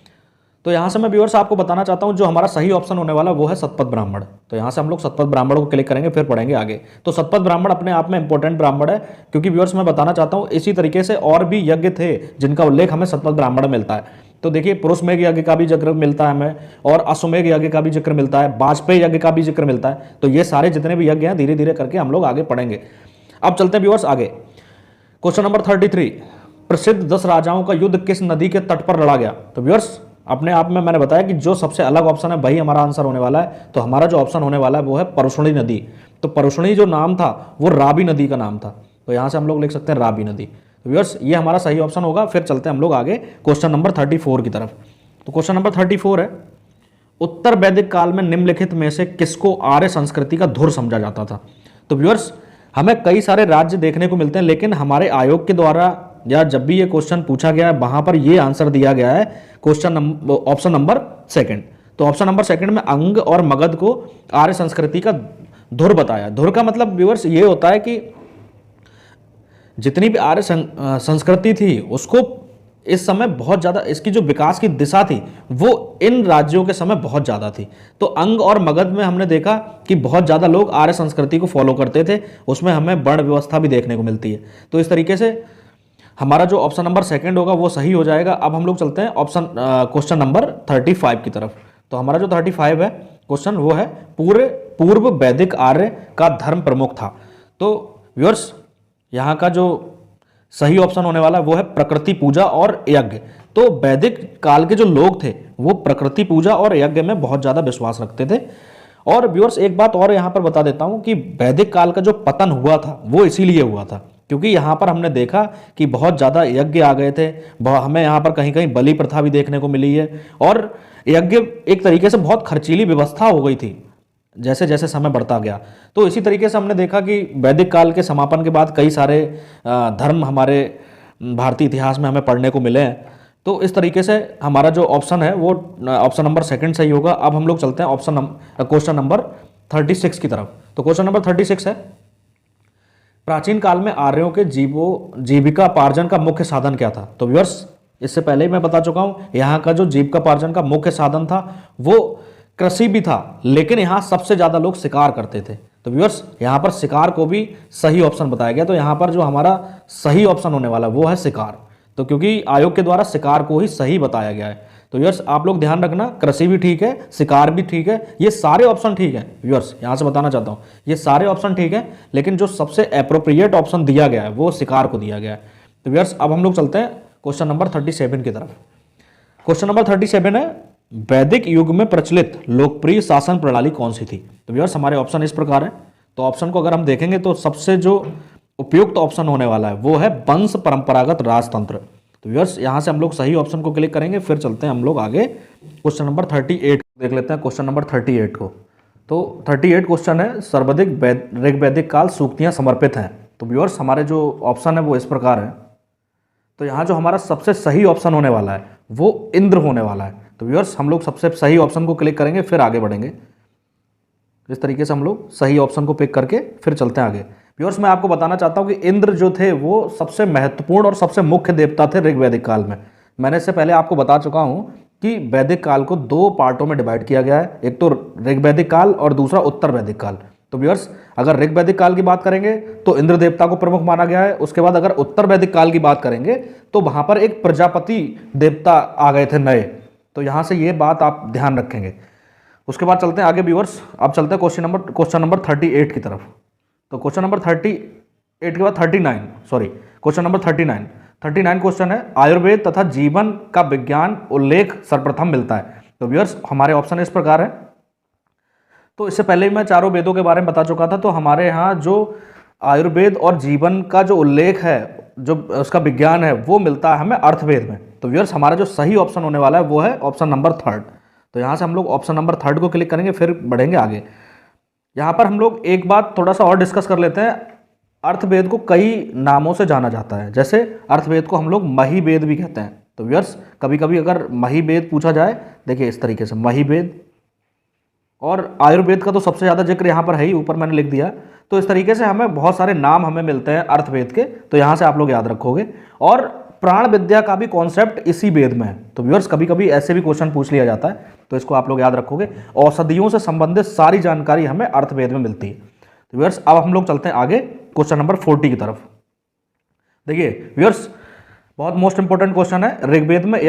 तो यहाँ से मैं व्यूअर्स आपको बताना चाहता हूँ जो हमारा सही ऑप्शन होने वाला वो है शतपथ ब्राह्मण। तो यहाँ से हम लोग शतपथ ब्राह्मण को क्लिक करेंगे, फिर पढ़ेंगे आगे। तो शतपथ ब्राह्मण अपने आप में इंपॉर्टेंट ब्राह्मण है, क्योंकि व्यूअर्स मैं बताना चाहता हूँ इसी तरीके से और भी यज्ञ थे जिनका उल्लेख हमें शतपथ ब्राह्मण में मिलता है। तो देखिए पुरुषमेघ यज्ञ का भी जिक्र मिलता है हमें, और अश्वमेघ यज्ञ का भी जिक्र मिलता है, वाजपेयी यज्ञ का भी जिक्र मिलता है। तो ये सारे जितने भी यज्ञ हैं धीरे धीरे करके हम लोग आगे पढ़ेंगे। अब चलते हैं व्यूअर्स आगे। क्वेश्चन नंबर 33, प्रसिद्ध 10 राजाओं का युद्ध किस नदी के तट पर लड़ा गया। तो व्यूअर्स अपने आप में मैंने बताया कि जो सबसे अलग ऑप्शन है वही हमारा आंसर होने वाला है। तो हमारा जो ऑप्शन होने वाला है वो है परुष्णी नदी। तो परुष्णी जो नाम था वो रावी नदी का नाम था। तो यहाँ से हम लोग लिख सकते हैं रावी नदी। तो व्यूअर्स ये हमारा सही ऑप्शन होगा। फिर चलते हैं हम लोग आगे क्वेश्चन नंबर 34 की तरफ। तो क्वेश्चन नंबर 34 है, उत्तर वैदिक काल में निम्नलिखित में से किसको आर्य संस्कृति का धुर समझा जाता था। तो व्यूअर्स हमें कई सारे राज्य देखने को मिलते हैं, लेकिन हमारे आयोग के द्वारा या जब भी ये क्वेश्चन पूछा गया है वहां पर ये आंसर दिया गया है क्वेश्चन ऑप्शन नंबर 2। तो ऑप्शन नंबर 2 में अंग और मगध को आर्य संस्कृति का धुर बताया। धुर का मतलब व्यूअर्स ये होता है कि जितनी भी आर्य संस्कृति थी उसको इस समय बहुत ज़्यादा, इसकी जो विकास की दिशा थी वो इन राज्यों के समय बहुत ज़्यादा थी। तो अंग और मगध में हमने देखा कि बहुत ज़्यादा लोग आर्य संस्कृति को फॉलो करते थे, उसमें हमें वर्ण व्यवस्था भी देखने को मिलती है। तो इस तरीके से हमारा जो ऑप्शन नंबर 2 होगा वो सही हो जाएगा। अब हम लोग चलते हैं क्वेश्चन नंबर 35 की तरफ। तो हमारा जो 35 है क्वेश्चन वो है, पूर्व वैदिक आर्य का धर्म प्रमुख था। तो व्यूअर्स यहाँ का जो सही ऑप्शन होने वाला है वो है प्रकृति पूजा और यज्ञ। तो वैदिक काल के जो लोग थे वो प्रकृति पूजा और यज्ञ में बहुत ज़्यादा विश्वास रखते थे। और व्यूअर्स एक बात और यहाँ पर बता देता हूँ कि वैदिक काल का जो पतन हुआ था वो इसीलिए हुआ था क्योंकि यहाँ पर हमने देखा कि बहुत ज़्यादा यज्ञ आ गए थे, हमें यहाँ पर कहीं कहीं बलि प्रथा भी देखने को मिली है और यज्ञ एक तरीके से बहुत खर्चीली व्यवस्था हो गई थी जैसे जैसे समय बढ़ता गया। तो इसी तरीके से हमने देखा कि वैदिक काल के समापन के बाद कई सारे धर्म हमारे भारतीय इतिहास में हमें पढ़ने को मिले हैं। तो इस तरीके से हमारा जो ऑप्शन है वो ऑप्शन नंबर सेकंड सही होगा। अब हम लोग चलते हैं क्वेश्चन नंबर 36 की तरफ। तो क्वेश्चन नंबर 36 है, प्राचीन काल में आर्यों के जीविकापार्जन का मुख्य साधन क्या था? तो व्यूअर्स इससे पहले ही मैं बता चुका हूं, यहाँ का जो जीविकापार्जन का मुख्य साधन था वो कृषि भी था, लेकिन यहाँ सबसे ज्यादा लोग शिकार करते थे। तो व्यूअर्स यहाँ पर शिकार को भी सही ऑप्शन बताया गया। तो यहाँ पर जो हमारा सही ऑप्शन होने वाला वो है शिकार। तो क्योंकि आयोग के द्वारा शिकार को ही सही बताया गया है। तो व्यूअर्स आप लोग ध्यान रखना, कृषि भी ठीक है, शिकार भी ठीक है, ये सारे ऑप्शन ठीक है। व्यूअर्स यहाँ से बताना चाहता हूँ ये सारे ऑप्शन ठीक है, लेकिन जो सबसे एप्रोप्रिएट ऑप्शन दिया गया है वो शिकार को दिया गया है। तो व्यूअर्स अब हम लोग चलते हैं क्वेश्चन नंबर 37 की तरफ। क्वेश्चन नंबर 37 है, वैदिक युग में प्रचलित लोकप्रिय शासन प्रणाली कौन सी थी? तो व्यूअर्स हमारे ऑप्शन इस प्रकार है। तो ऑप्शन को अगर हम देखेंगे तो सबसे जो उपयुक्त ऑप्शन होने वाला है वो है वंश परंपरागत राजतंत्र। तो व्यूअर्स यहाँ से हम लोग सही ऑप्शन को क्लिक करेंगे, फिर चलते हैं हम लोग आगे क्वेश्चन नंबर 38 देख लेते हैं। क्वेश्चन नंबर 38 को, तो 38 क्वेश्चन है, सर्वाधिक ऋग्वैदिक काल सूक्तियाँ समर्पित हैं। तो व्यूअर्स हमारे जो ऑप्शन है वो इस प्रकार है। तो यहाँ जो हमारा सबसे सही ऑप्शन होने वाला है वो इंद्र होने वाला है। तो व्यूअर्स हम लोग सबसे सही ऑप्शन को क्लिक करेंगे, फिर आगे बढ़ेंगे। इस तरीके से हम लोग सही ऑप्शन को पिक करके फिर चलते हैं आगे। व्यूअर्स मैं आपको बताना चाहता हूँ कि इंद्र जो थे वो सबसे महत्वपूर्ण और सबसे मुख्य देवता थे ऋग्वैदिक काल में। मैंने इससे पहले आपको बता चुका हूँ कि वैदिक काल को दो पार्टों में डिवाइड किया गया है, एक तो ऋग्वैदिक काल और दूसरा उत्तर वैदिक काल। तो व्यूअर्स अगर ऋग्वैदिक काल की बात करेंगे तो इंद्र देवता को प्रमुख माना गया है। उसके बाद अगर उत्तर वैदिक काल की बात करेंगे तो वहां पर एक प्रजापति देवता आ गए थे नए। तो यहाँ से ये बात आप ध्यान रखेंगे। उसके बाद चलते हैं आगे व्यूअर्स, अब चलते हैं क्वेश्चन नंबर 38 की तरफ। तो क्वेश्चन नंबर 38 के बाद 39 सॉरी क्वेश्चन नंबर 39 क्वेश्चन है, आयुर्वेद तथा जीवन का विज्ञान उल्लेख सर्वप्रथम मिलता है। तो व्यूअर्स हमारे ऑप्शन इस प्रकार है। तो इससे पहले ही मैं चारों वेदों के बारे में बता चुका था। तो हमारे यहाँ जो आयुर्वेद और जीवन का जो उल्लेख है, जो उसका विज्ञान है, वो मिलता है हमें अर्थवेद में। तो व्यूअर्स हमारा जो सही ऑप्शन होने वाला है वो है ऑप्शन नंबर 3। तो यहाँ से हम लोग ऑप्शन नंबर 3 को क्लिक करेंगे, फिर बढ़ेंगे आगे। यहाँ पर हम लोग एक बात थोड़ा सा और डिस्कस कर लेते हैं। अर्थवेद को कई नामों से जाना जाता है, जैसे अर्थवेद को हम लोग महिवेद भी कहते हैं। तो व्यूअर्स कभी कभी अगर महिवेद पूछा जाए, देखिए इस तरीके से महिवेद, और आयुर्वेद का तो सबसे ज़्यादा जिक्र यहाँ पर है ही, ऊपर मैंने लिख दिया। तो इस तरीके से हमें बहुत सारे नाम हमें मिलते हैं अर्थवेद के, तो यहाँ से आप लोग याद रखोगे। और प्राण विद्या का भी कॉन्सेप्ट इसी वेद में है। तो व्यूअर्स कभी कभी ऐसे भी क्वेश्चन पूछ लिया जाता है, तो इसको आप लोग याद रखोगे। औषधियों से संबंधित सारी जानकारी हमें अर्थवेद में मिलती है। तो व्यूअर्स अब हम लोग चलते हैं आगे क्वेश्चन नंबर 40 की तरफ। देखिए व्यूअर्स बहुत मोस्ट इंपॉर्टेंट क्वेश्चन है, ऋग्वेद में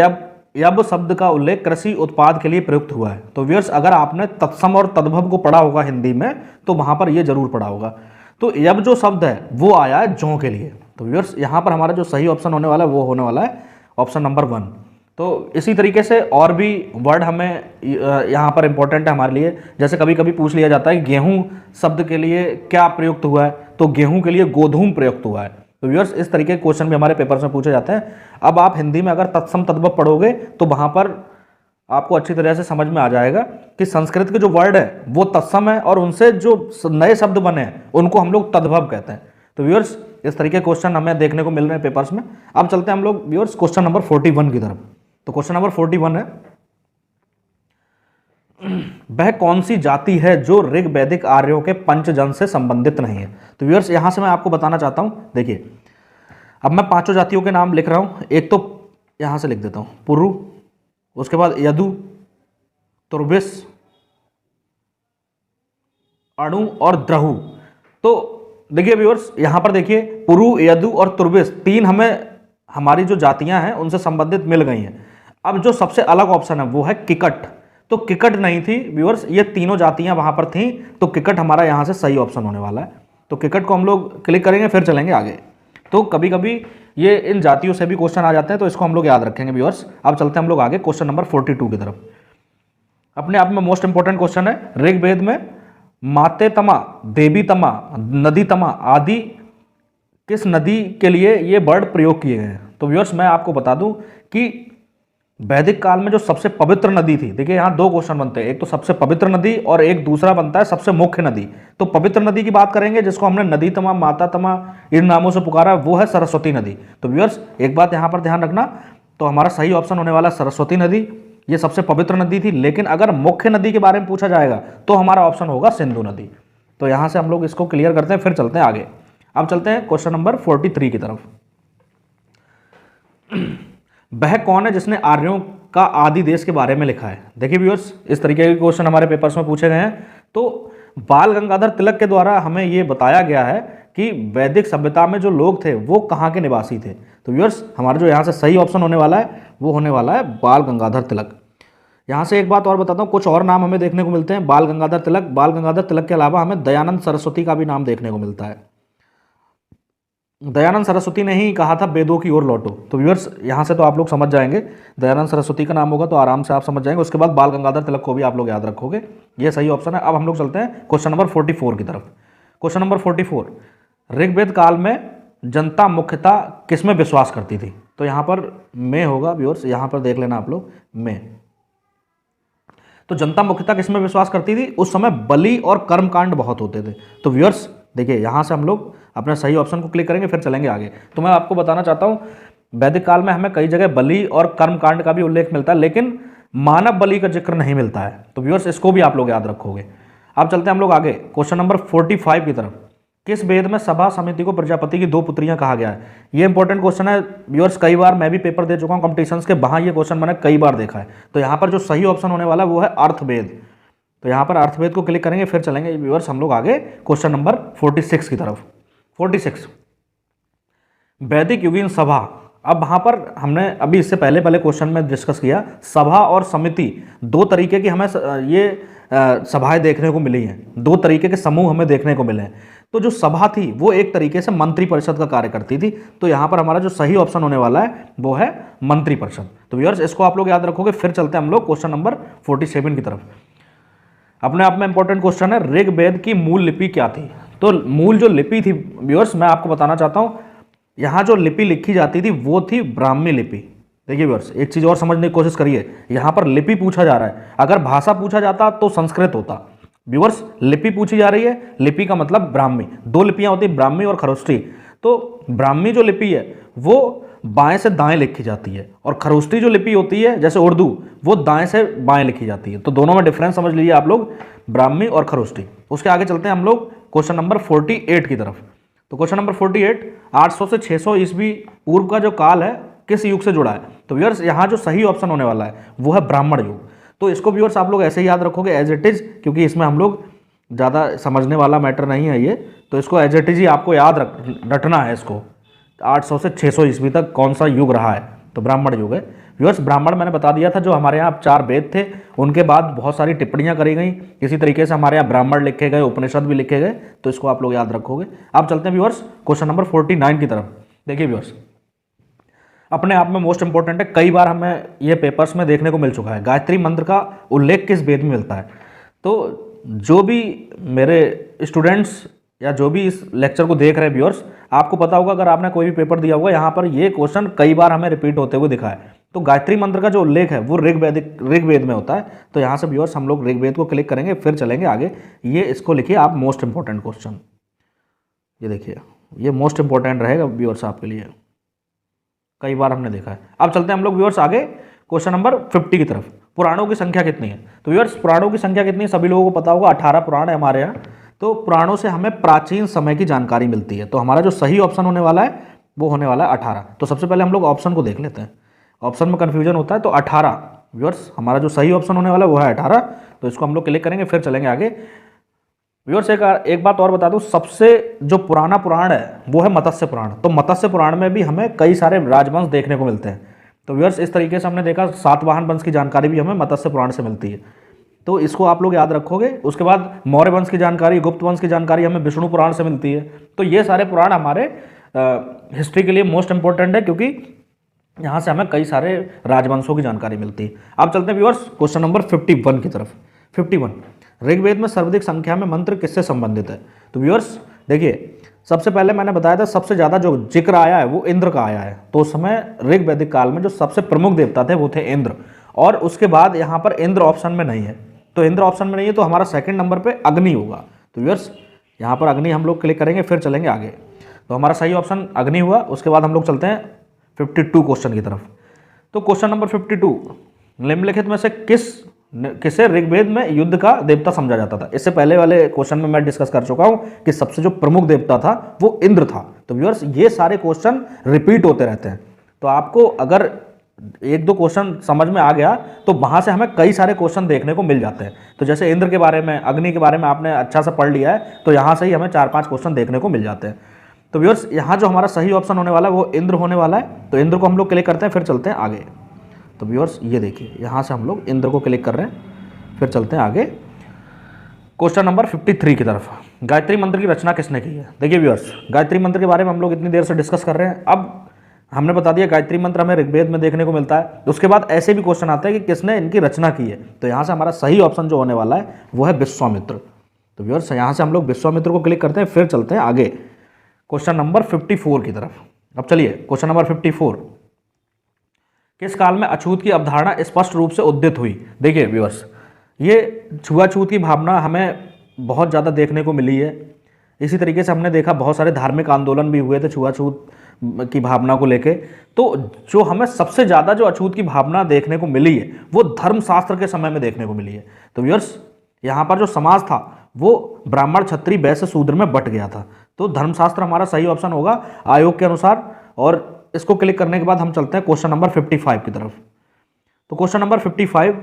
यब शब्द का उल्लेख कृषि उत्पाद के लिए प्रयुक्त हुआ है। तो व्यूअर्स अगर आपने तत्सम और तद्भव को पढ़ा होगा हिंदी में, तो वहां पर यह जरूर पढ़ा होगा। तो यब जो शब्द है वो आया है जौ के लिए। तो व्यूअर्स यहाँ पर हमारा जो सही ऑप्शन होने वाला है वो होने वाला है ऑप्शन नंबर 1। तो इसी तरीके से और भी वर्ड हमें यहाँ पर इंपॉर्टेंट है हमारे लिए। जैसे कभी कभी पूछ लिया जाता है गेहूं शब्द के लिए क्या प्रयुक्त हुआ है, तो गेहूं के लिए गोधूम प्रयुक्त हुआ है। तो व्यूअर्स इस तरीके के क्वेश्चन भी हमारे पेपर्स में पूछे जाते हैं। अब आप हिंदी में अगर तत्सम तद्भव पढ़ोगे तो वहाँ पर आपको अच्छी तरह से समझ में आ जाएगा कि संस्कृत के जो वर्ड है वो तत्सम है और उनसे जो नए शब्द बने हैं उनको हम लोग तद्भव कहते हैं। तो व्यूअर्स इस तरीके के क्वेश्चन हमें देखने को मिल रहे हैं पेपर्स में। अब चलते हैं हम लोग व्यूअर्स क्वेश्चन नंबर 41 की तरफ। तो क्वेश्चन नंबर 41 है, वह कौन सी जाति है जो ऋग्वैदिक आर्यों के पंचजन से संबंधित नहीं है। तो व्यूअर्स यहां से मैं आपको बताना चाहता हूं, देखिए अब मैं पांचों जातियों के नाम लिख रहा हूं। एक तो यहां से लिख देता हूं पुरु, उसके बाद यदु, तुर्बिस, अणु और द्रहु। तो देखिए व्यूअर्स यहां पर देखिए पुरु, यदु और तुर्बिस तीन हमें हमारी जो जातियां हैं उनसे संबंधित मिल गई हैं। अब जो सबसे अलग ऑप्शन है वो है किकट। तो किकट नहीं थी व्यूअर्स, ये तीनों जातियां वहां पर थीं, तो किकट हमारा यहां से सही ऑप्शन होने वाला है। तो किकट को हम लोग क्लिक करेंगे, फिर चलेंगे आगे। तो कभी कभी ये इन जातियों से भी क्वेश्चन आ जाते हैं, तो इसको हम लोग याद रखेंगे व्यूअर्स। अब चलते हैं हम लोग आगे क्वेश्चन नंबर 42 की तरफ। अपने आप में मोस्ट इंपॉर्टेंट क्वेश्चन है, ऋग्वेद में माते तमा, देवी तमा, नदी तमा आदि किस नदी के लिए ये वर्ड प्रयोग किए गए हैं? तो व्यूअर्स मैं आपको बता दूं कि वैदिक काल में जो सबसे पवित्र नदी थी, देखिए यहाँ दो क्वेश्चन बनते हैं, एक तो सबसे पवित्र नदी और एक दूसरा बनता है सबसे मुख्य नदी। तो पवित्र नदी की बात करेंगे जिसको हमने नदी तमा, माता तमा इन नामों से पुकारा, वो है सरस्वती नदी। तो व्यूअर्स एक बात यहाँ पर ध्यान रखना, तो हमारा सही ऑप्शन होने वाला सरस्वती नदी, ये सबसे पवित्र नदी थी। लेकिन अगर मुख्य नदी के बारे में पूछा जाएगा तो हमारा ऑप्शन होगा सिंधु नदी। तो यहाँ से हम लोग इसको क्लियर करते हैं, फिर चलते हैं आगे। अब चलते हैं क्वेश्चन नंबर 43 की तरफ। वह कौन है जिसने आर्यों का आदि देश के बारे में लिखा है? देखिए व्यूअर्स इस तरीके के क्वेश्चन हमारे पेपर्स में पूछे गए हैं। तो बाल गंगाधर तिलक के द्वारा हमें ये बताया गया है कि वैदिक सभ्यता में जो लोग थे वो कहाँ के निवासी थे। तो व्यूअर्स हमारा जो यहाँ से सही ऑप्शन होने वाला है वो होने वाला है बाल गंगाधर तिलक। यहाँ से एक बात और बताता हूँ, कुछ और नाम हमें देखने को मिलते हैं बाल गंगाधर तिलक। बाल गंगाधर तिलक के अलावा हमें दयानंद सरस्वती का भी नाम देखने को मिलता है। दयानंद सरस्वती ने ही कहा था वेदों की ओर लौटो। तो व्यूअर्स यहाँ से तो आप लोग समझ जाएंगे, दयानंद सरस्वती का नाम होगा तो आराम से आप समझ जाएंगे। उसके बाद बाल गंगाधर तिलक को भी आप लोग याद रखोगे, ये सही ऑप्शन है। अब हम लोग चलते हैं क्वेश्चन नंबर 44 की तरफ। क्वेश्चन नंबर 44, ऋग्वेद काल में जनता मुख्यतः किसमें विश्वास करती थी? तो यहाँ पर में होगा व्यूअर्स, यहाँ पर देख लेना आप लोग में। तो जनता मुख्यतः किसमें विश्वास करती थी? उस समय बलि और कर्मकांड बहुत होते थे। तो व्यूअर्स देखिए यहाँ से हम लोग अपने सही ऑप्शन को क्लिक करेंगे, फिर चलेंगे आगे। तो मैं आपको बताना चाहता हूँ वैदिक काल में हमें कई जगह बलि और कर्मकांड का भी उल्लेख मिलता है, लेकिन मानव बलि का जिक्र नहीं मिलता है। तो व्यूअर्स इसको भी आप लोग याद रखोगे। अब चलते हैं हम लोग आगे क्वेश्चन नंबर 45 की तरफ। किस वेद में सभा समिति को प्रजापति की दो पुत्रियां कहा गया है? ये इंपॉर्टेंट क्वेश्चन है व्यूअर्स, कई बार मैं भी पेपर दे चुका हूँ कॉम्पिटिशन्स के, वहाँ ये क्वेश्चन मैंने कई बार देखा है। तो यहाँ पर जो सही ऑप्शन होने वाला है वो है अर्थवेद। तो यहाँ पर अर्थवेद को क्लिक करेंगे, फिर चलेंगे व्यूअर्स हम लोग आगे क्वेश्चन नंबर 46 की तरफ। 46, वैदिक युगीन सभा। अब वहाँ पर हमने अभी इससे पहले क्वेश्चन में डिस्कस किया, सभा और समिति दो तरीके की हमें ये सभाएं देखने को मिली हैं, दो तरीके के समूह हमें देखने को मिले हैं। तो जो सभा थी वो एक तरीके से मंत्री परिषद का कार्य करती थी। तो यहाँ पर हमारा जो सही ऑप्शन होने वाला है वो है मंत्री परिषद। तो व्यूअर्स इसको आप लोग याद रखोगे। फिर चलते हैं हम लोग क्वेश्चन नंबर 47 की तरफ। अपने आप में इंपॉर्टेंट क्वेश्चन है, ऋग्वेद की मूल लिपि क्या थी? तो मूल जो लिपि थी व्यूअर्स मैं आपको बताना चाहता हूँ, यहाँ जो लिपि लिखी जाती थी वो थी ब्राह्मी लिपि। देखिए व्यूअर्स एक चीज़ और समझने की कोशिश करिए, यहाँ पर लिपि पूछा जा रहा है, अगर भाषा पूछा जाता तो संस्कृत होता। व्यूअर्स लिपि पूछी जा रही है, लिपि का मतलब ब्राह्मी। दो लिपियाँ होती है, ब्राह्मी और खरोष्ठी। तो ब्राह्मी जो लिपि है वो बाएं से दाएं लिखी जाती है, और खरोष्ठी जो लिपि होती है जैसे उर्दू वो दाएं से बाएं लिखी जाती है। तो दोनों में डिफरेंस समझ लीजिए आप लोग, ब्राह्मी और खरोष्ठी। उसके आगे चलते हैं हम लोग क्वेश्चन नंबर 48 की तरफ। तो क्वेश्चन नंबर 48, 800 से 600 ईस्वी पूर्व का जो काल है किस युग से जुड़ा है? तो व्यूअर्स यहाँ जो सही ऑप्शन होने वाला है वो है ब्राह्मण युग। तो इसको व्यूअर्स आप लोग ऐसे ही याद रखोगे एज इट इज, क्योंकि इसमें हम लोग ज़्यादा समझने वाला मैटर नहीं है ये, तो इसको एज इट इज ही आपको याद रखना है। इसको 800 से 600 ईस्वी तक कौन सा युग रहा है? तो ब्राह्मण युग है। व्यूअर्स ब्राह्मण मैंने बता दिया था, जो हमारे यहाँ 4 वेद थे उनके बाद बहुत सारी टिप्पणियाँ करी गई, इसी तरीके से हमारे यहाँ ब्राह्मण लिखे गए, उपनिषद भी लिखे गए। तो इसको आप लोग याद रखोगे। अब चलते हैं व्यूअर्स क्वेश्चन नंबर 49 की तरफ। देखिए व्यूअर्स अपने आप में मोस्ट इंपॉर्टेंट है, कई बार हमें ये पेपर्स में देखने को मिल चुका है। गायत्री मंत्र का उल्लेख किस वेद में मिलता है? तो जो भी मेरे स्टूडेंट्स या जो भी इस लेक्चर को देख रहे हैं व्यूअर्स, आपको पता होगा, अगर आपने कोई भी पेपर दिया होगा यहाँ पर ये क्वेश्चन कई बार हमें रिपीट होते हुए दिखा है। तो गायत्री मंत्र का जो उल्लेख है वो ऋग्वेद में होता है। तो यहाँ से व्यूअर्स हम लोग ऋग्वेद को क्लिक करेंगे, फिर चलेंगे आगे। ये इसको लिखिए आप मोस्ट इंपॉर्टेंट क्वेश्चन, ये देखिए ये मोस्ट इंपॉर्टेंट रहेगा व्यूअर्स आपके लिए, कई बार हमने देखा है। अब चलते हैं हम लोग व्यूअर्स आगे क्वेश्चन नंबर 50 की तरफ। पुराणों की संख्या कितनी है? तो व्यूअर्स पुराणों की संख्या कितनी है सभी लोगों को पता होगा, 18 पुराण है हमारे यहाँ। तो पुराणों से हमें प्राचीन समय की जानकारी मिलती है। तो हमारा जो सही ऑप्शन होने वाला है वो होने वाला है 18। तो सबसे पहले हम लोग ऑप्शन को देख लेते हैं, ऑप्शन में कन्फ्यूजन होता है। तो 18 व्यूअर्स हमारा जो सही ऑप्शन होने वाला है वो है 18। तो इसको हम लोग क्लिक करेंगे, फिर चलेंगे आगे। व्यूअर्स एक बात और बता दूं, सबसे जो पुराना पुराण है वो है मत्स्य पुराण। तो मत्स्य पुराण में भी हमें कई सारे राजवंश देखने को मिलते हैं। तो व्यूअर्स इस तरीके से हमने देखा सातवाहन वंश की जानकारी भी हमें मत्स्य पुराण से मिलती है। तो इसको आप लोग याद रखोगे। उसके बाद मौर्य वंश की जानकारी, गुप्त वंश की जानकारी हमें विष्णु पुराण से मिलती है। तो ये सारे पुराण हमारे हिस्ट्री के लिए मोस्ट इंपॉर्टेंट है, क्योंकि यहाँ से हमें कई सारे राजवंशों की जानकारी मिलती है। अब चलते हैं व्यूअर्स क्वेश्चन नंबर 51 की तरफ। 51, ऋग्वेद में सर्वाधिक संख्या में मंत्र किससे संबंधित है? तो व्यूअर्स देखिए, सबसे पहले मैंने बताया था सबसे ज़्यादा जो जिक्र आया है वो इंद्र का आया है। तो उस समय ऋग वैदिक काल में जो सबसे प्रमुख देवता थे वो थे इंद्र, और उसके बाद यहाँ पर इंद्र ऑप्शन में नहीं है, तो इंद्र ऑप्शन में नहीं है, तो हमारा सेकंड नंबर पे अग्नि होगा। तो व्यूअर्स यहाँ पर अग्नि हम लोग क्लिक करेंगे, फिर चलेंगे आगे। तो हमारा सही ऑप्शन अग्नि हुआ। उसके बाद हम लोग चलते हैं 52 क्वेश्चन की तरफ। तो क्वेश्चन नंबर 52, निम्नलिखित में से किसे ऋग्वेद में युद्ध का देवता समझा जाता था? इससे पहले वाले क्वेश्चन में मैं डिस्कस कर चुका हूं कि सबसे जो प्रमुख देवता था वो इंद्र था। तो व्यूअर्स ये सारे क्वेश्चन रिपीट होते रहते हैं, तो आपको अगर एक दो क्वेश्चन समझ में आ गया तो वहां से हमें कई सारे क्वेश्चन देखने को मिल जाते हैं। तो जैसे इंद्र के बारे में, अग्नि के बारे में आपने अच्छा सा पढ़ लिया है, तो यहाँ से ही हमें 4-5 क्वेश्चन देखने को मिल जाते हैं। तो व्यूअर्स यहाँ जो हमारा सही ऑप्शन होने वाला है वो इंद्र होने वाला है। तो इंद्र को हम लोग क्लिक करते हैं, फिर चलते हैं आगे। तो व्यूअर्स ये देखिए, यहाँ से हम लोग इंद्र को क्लिक कर रहे हैं, फिर चलते हैं आगे क्वेश्चन नंबर 53 की तरफ। गायत्री मंत्र की रचना किसने की है? देखिए व्यूअर्स, गायत्री मंत्र के बारे में हम लोग इतनी देर से डिस्कस कर रहे हैं। अब हमने बता दिया गायत्री मंत्र हमें ऋग्वेद में देखने को मिलता है। उसके बाद ऐसे भी क्वेश्चन आते हैं कि किसने इनकी रचना की है। तो यहाँ से हमारा सही ऑप्शन जो होने वाला है वो है विश्वामित्र। तो व्यूअर्स यहाँ से हम लोग विश्वामित्र को क्लिक करते हैं, फिर चलते हैं आगे क्वेश्चन नंबर 54 की तरफ। अब चलिए क्वेश्चन नंबर 54, किस काल में अछूत की अवधारणा स्पष्ट रूप से उदित हुई? देखिए व्यूअर्स, ये छुआछूत की भावना हमें बहुत ज़्यादा देखने को मिली है। इसी तरीके से हमने देखा बहुत सारे धार्मिक आंदोलन भी हुए थे छुआछूत की भावना को लेके। तो जो हमें सबसे ज़्यादा जो अछूत की भावना देखने को मिली है वो धर्मशास्त्र के समय में देखने को मिली है। तो व्यूअर्स यहाँ पर जो समाज था वो ब्राह्मण, क्षत्रिय, वैश्य, शूद्र में बट गया था। तो धर्मशास्त्र हमारा सही ऑप्शन होगा आयोग के अनुसार। और इसको क्लिक करने के बाद हम चलते हैं क्वेश्चन नंबर 55 की तरफ। तो क्वेश्चन नंबर 55,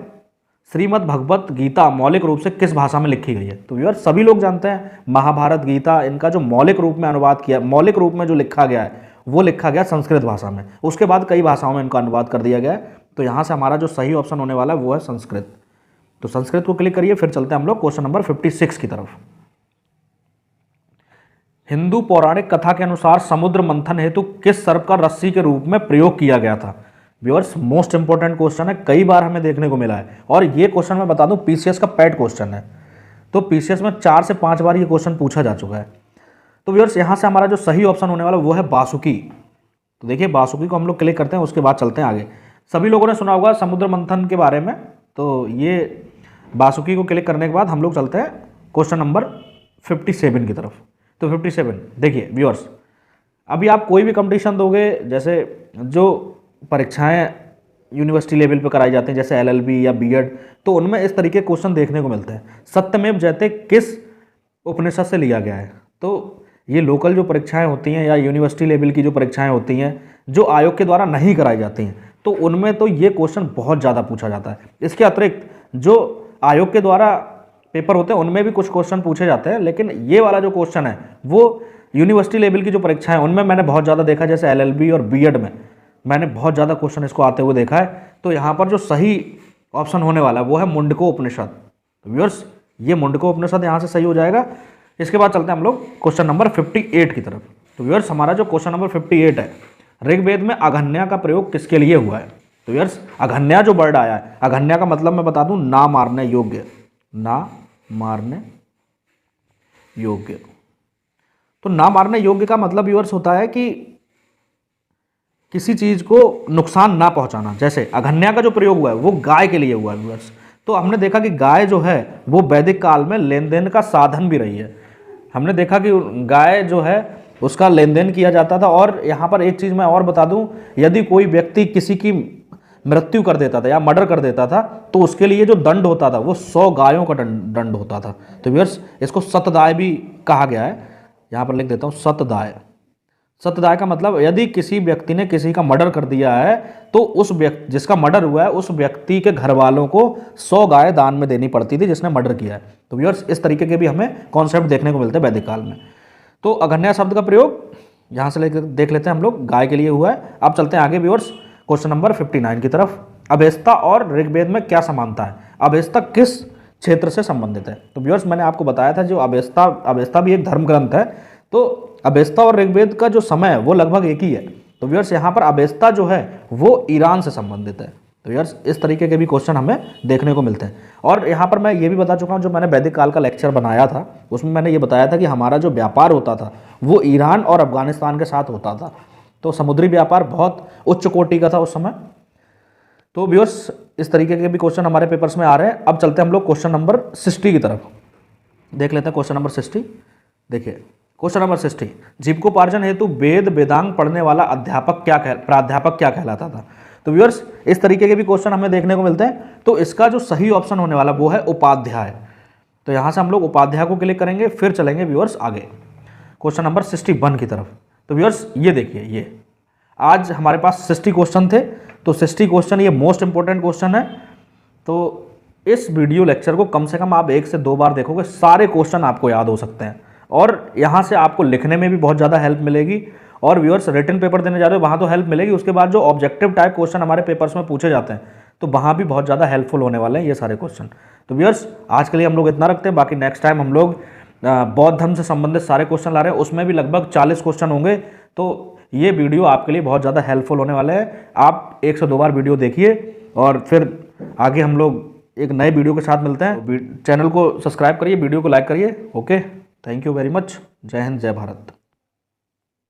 श्रीमद् भगवत गीता मौलिक रूप से किस भाषा में लिखी गई है? तो व्यूअर्स सभी लोग जानते हैं महाभारत, गीता, इनका जो मौलिक रूप में अनुवाद किया, मौलिक रूप में जो लिखा गया है वो लिखा गया संस्कृत भाषा में। उसके बाद कई भाषाओं में इनका अनुवाद कर दिया गया है। तो यहाँ से हमारा जो सही ऑप्शन होने वाला है वो है संस्कृत। तो संस्कृत को क्लिक करिए, फिर चलते हैं हम लोग क्वेश्चन नंबर 56 की तरफ। हिंदू पौराणिक कथा के अनुसार समुद्र मंथन हेतु किस सर्प का रस्सी के रूप में प्रयोग किया गया था? व्यूअर्स मोस्ट इंपॉर्टेंट क्वेश्चन है, कई बार हमें देखने को मिला है, और ये क्वेश्चन मैं बता दूं पीसीएस का पेट क्वेश्चन है। तो पीसीएस में 4 से 5 बार ये क्वेश्चन पूछा जा चुका है। तो व्यूअर्स यहाँ से हमारा जो सही ऑप्शन होने वाला वो है बासुकी। तो देखिए बासुकी को हम लोग क्लिक करते हैं, उसके बाद चलते हैं आगे। सभी लोगों ने सुना होगा समुद्र मंथन के बारे में। तो ये बासुकी को क्लिक करने के बाद हम लोग चलते हैं क्वेश्चन नंबर 57 की तरफ। तो 57 देखिए व्यूअर्स, अभी आप कोई भी कंपटीशन दोगे, जैसे जो परीक्षाएं यूनिवर्सिटी लेवल पे कराई जाती हैं जैसे एलएलबी या बीएड, तो उनमें इस तरीके के क्वेश्चन देखने को मिलते हैं। सत्यमेव जयते किस उपनिषद से लिया गया है? तो ये लोकल जो परीक्षाएं होती हैं या यूनिवर्सिटी लेवल की जो परीक्षाएं होती हैं जो आयोग के द्वारा नहीं कराई जाती हैं, तो उनमें तो ये क्वेश्चन बहुत ज़्यादा पूछा जाता है। इसके अतिरिक्त जो आयोग के द्वारा पेपर होते हैं उनमें भी कुछ क्वेश्चन पूछे जाते हैं, लेकिन ये वाला जो क्वेश्चन है वो यूनिवर्सिटी लेवल की जो परीक्षाएं उनमें मैंने बहुत ज़्यादा देखा, जैसे एलएलबी और बीएड में मैंने बहुत ज़्यादा क्वेश्चन इसको आते हुए देखा है। तो यहाँ पर जो सही ऑप्शन होने वाला है वो है मुंडको उपनिषद। तो व्यूअर्स ये मुंडको उपनिषद यहाँ से सही हो जाएगा। इसके बाद चलते हैं हम लोग क्वेश्चन नंबर 58 की तरफ। तो व्यूअर्स हमारा जो क्वेश्चन नंबर 58 है, ऋग्वेद में अघन्या का प्रयोग किसके लिए हुआ है? तो व्यूअर्स अघन्या जो वर्ड आया है, अघन्या का मतलब मैं बता दूं ना मारने योग्य, ना मारने योग्य। तो ना मारने योग्य का मतलब व्यूअर्स होता है कि किसी चीज को नुकसान ना पहुंचाना। जैसे अघन्या का जो प्रयोग हुआ है वो गाय के लिए हुआ है व्यूअर्स। तो हमने देखा कि गाय जो है वो वैदिक काल में लेन देन का साधन भी रही है। हमने देखा कि गाय जो है उसका लेन देन किया जाता था। और यहाँ पर एक चीज़ मैं और बता दूं, यदि कोई व्यक्ति किसी की मृत्यु कर देता था या मर्डर कर देता था तो उसके लिए जो दंड होता था वो 100 गायों का दंड होता था। तो व्यूअर्स इसको सतदाय भी कहा गया है। यहाँ पर लिख देता हूँ सतदाय। सतदाय का मतलब यदि किसी व्यक्ति ने किसी का मर्डर कर दिया है तो उस व्यक्ति जिसका मर्डर हुआ है उस व्यक्ति के घर वालों को 100 गाय दान में देनी पड़ती थी जिसने मर्डर किया है। तो व्यूअर्स इस तरीके के भी हमें कॉन्सेप्ट देखने को मिलते हैं वैदिक काल में। तो अघन्या शब्द का प्रयोग यहाँ से देख लेते हैं हम लोग, गाय के लिए हुआ है। अब चलते हैं आगे व्यूअर्स क्वेश्चन नंबर 59 की तरफ। अभेस्ता और ऋग्वेद में क्या समानता है? अभेस्ता किस क्षेत्र से संबंधित है? तो व्यूअर्स मैंने आपको बताया था जो अभेस्ता भी एक धर्म ग्रंथ है। तो अवेस्ता और ऋग्वेद का जो समय है वो लगभग एक ही है। तो व्यूअर्स यहाँ पर अवेस्ता जो है वो ईरान से संबंधित है। तो व्यूअर्स इस तरीके के भी क्वेश्चन हमें देखने को मिलते हैं। और यहाँ पर मैं ये भी बता चुका हूँ, जो मैंने वैदिक काल का लेक्चर बनाया था उसमें मैंने ये बताया था कि हमारा जो व्यापार होता था वो ईरान और अफगानिस्तान के साथ होता था। तो समुद्री व्यापार बहुत उच्च कोटि का था उस समय। तो व्यूअर्स इस तरीके के भी क्वेश्चन हमारे पेपर्स में आ रहे हैं। अब चलते हैं हम लोग क्वेश्चन नंबर 60 की तरफ, देख लेते हैं क्वेश्चन नंबर 60। देखिए क्वेश्चन नंबर 60, जीविकोपार्जन हेतु वेद वेदांग पढ़ने वाला प्राध्यापक क्या कहलाता था। तो व्यूअर्स इस तरीके के भी क्वेश्चन हमें देखने को मिलते हैं। तो इसका जो सही ऑप्शन होने वाला वो है उपाध्याय। तो यहाँ से हम लोग उपाध्याय को क्लिक करेंगे, फिर चलेंगे व्यूअर्स आगे क्वेश्चन नंबर 61 की तरफ। तो व्यूअर्स ये देखिए, ये आज हमारे पास 60 क्वेश्चन थे। तो 60 क्वेश्चन ये मोस्ट इंपॉर्टेंट क्वेश्चन है। तो इस वीडियो लेक्चर को कम से कम आप 1 से 2 बार देखोगे, सारे क्वेश्चन आपको याद हो सकते हैं और यहाँ से आपको लिखने में भी बहुत ज़्यादा हेल्प मिलेगी। और व्यूअर्स रिटन पेपर देने जा रहे हो वहाँ तो हेल्प मिलेगी, उसके बाद जो ऑब्जेक्टिव टाइप क्वेश्चन हमारे पेपर्स में पूछे जाते हैं तो वहाँ भी बहुत ज़्यादा हेल्पफुल होने वाले हैं ये सारे क्वेश्चन। तो व्यूअर्स आज के लिए हम लोग इतना रखते हैं, बाकी नेक्स्ट टाइम हम लोग बौद्ध धर्म से संबंधित सारे क्वेश्चन ला रहे हैं, उसमें भी लगभग 40 क्वेश्चन होंगे। तो ये वीडियो आपके लिए बहुत ज़्यादा हेल्पफुल होने वाले हैं। आप 1 से 2 बार वीडियो देखिए और फिर आगे हम लोग एक नए वीडियो के साथ मिलते हैं। चैनल को सब्सक्राइब करिए, वीडियो को लाइक करिए। Okay, thank you very much. जय हिंद, जय भारत।